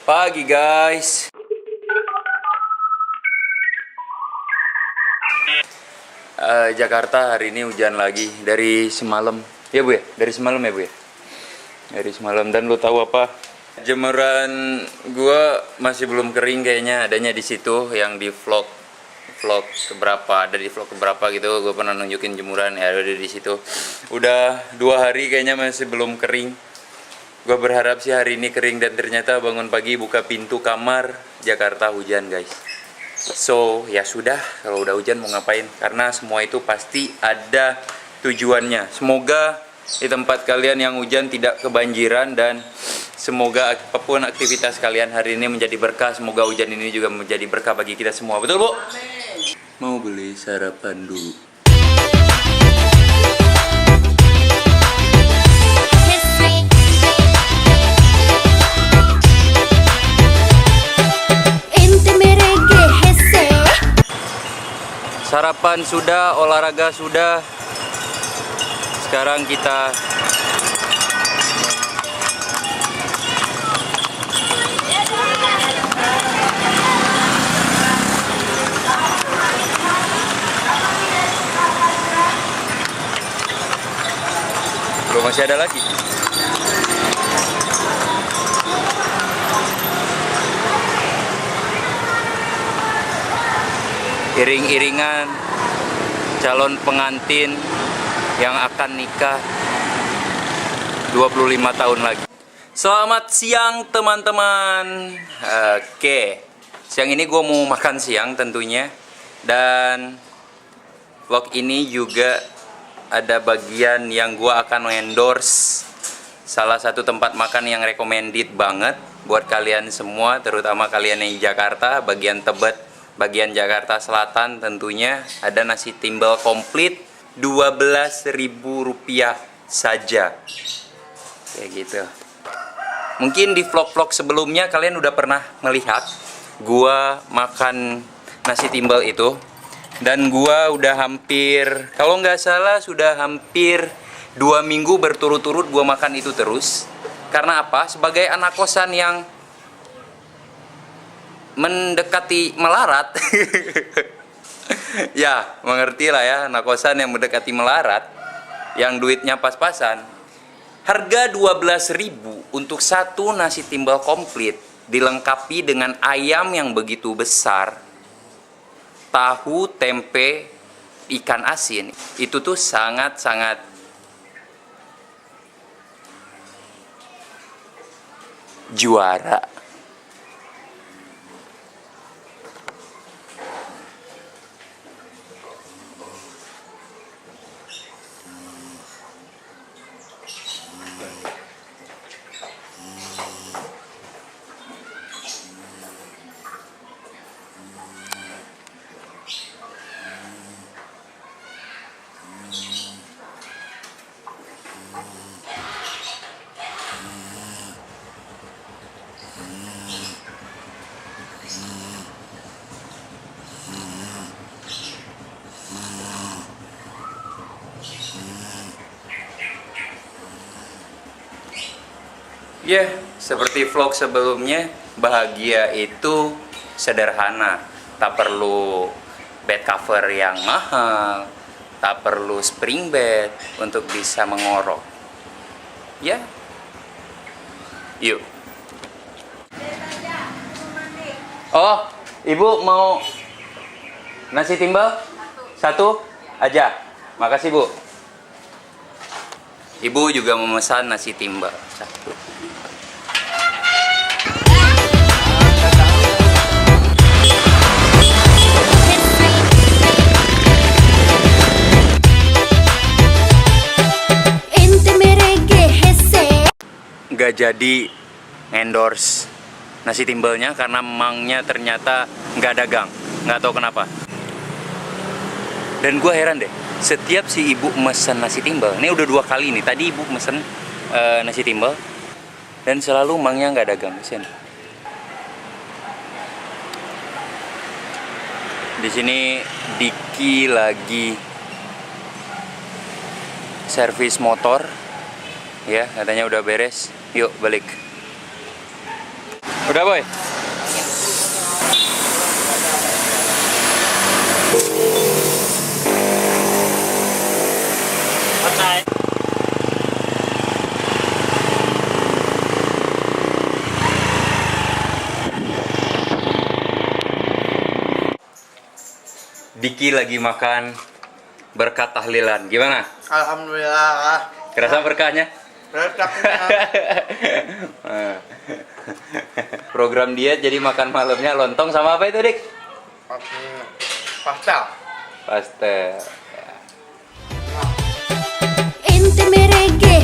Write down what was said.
Pagi guys. Jakarta hari ini hujan lagi dari semalam. Ya Bu ya? Dari semalam ya Bu ya? Dari semalam. Dan lu tahu apa? Jemuran gua masih belum kering kayaknya, adanya di situ yang di vlog keberapa, ada di vlog keberapa gitu. Gue pernah nunjukin jemuran ya, ada di situ. Udah 2 hari kayaknya masih belum kering. Gue berharap sih hari ini kering, dan ternyata bangun pagi buka pintu kamar, Jakarta hujan guys. So ya sudah, kalau udah hujan mau ngapain, karena semua itu pasti ada tujuannya. Semoga di tempat kalian yang hujan tidak kebanjiran, dan semoga apapun aktivitas kalian hari ini menjadi berkah. Semoga hujan ini juga menjadi berkah bagi kita semua. Betul Bu? Mau beli sarapan dulu. Sarapan sudah, olahraga sudah. Sekarang kita belum, masih ada lagi. Iring-iringan calon pengantin yang akan nikah 25 tahun lagi. Selamat siang teman-teman. Oke, siang ini gue mau makan siang tentunya. Dan vlog ini juga ada bagian yang gue akan endorse salah satu tempat makan yang recommended banget buat kalian semua, terutama kalian yang di Jakarta, bagian Tebet, bagian Jakarta Selatan tentunya. Ada nasi timbel komplit Rp12.000 saja. Kayak gitu. Mungkin di vlog-vlog sebelumnya kalian udah pernah melihat gua makan nasi timbel itu. Dan gua udah hampir, kalau nggak salah sudah hampir 2 minggu berturut-turut gua makan itu terus. Karena apa? Sebagai anak kosan yang mendekati melarat. Ya, mengerti lah ya, anak kosan yang mendekati melarat, yang duitnya pas-pasan. Harga 12.000 untuk satu nasi timbal komplit, dilengkapi dengan ayam yang begitu besar, tahu, tempe, ikan asin. Itu tuh sangat-sangat juara. Ya, seperti vlog sebelumnya, bahagia itu sederhana. Tak perlu bed cover yang mahal, tak perlu spring bed untuk bisa mengorok. Ya, yuk. Oh, Ibu mau nasi timbal? Satu aja. Makasih Bu. Ibu juga memesan nasi timbal satu. Nggak jadi endorse nasi timbalnya karena memangnya ternyata nggak dagang, nggak tahu kenapa. Dan gue heran deh, setiap si ibu mesen nasi timbal, ini udah 2 kali nih. Tadi ibu mesen nasi timbal dan selalu mangnya nggak dagang. Di sini Diki lagi servis motor, ya katanya udah beres. Yuk balik. Udah boy. Diki lagi makan berkat tahlilan. Gimana? Alhamdulillah. Kerasa berkahnya? Program dia jadi makan malamnya lontong sama apa itu, Dik? Pasta. Pasta. Ente merengue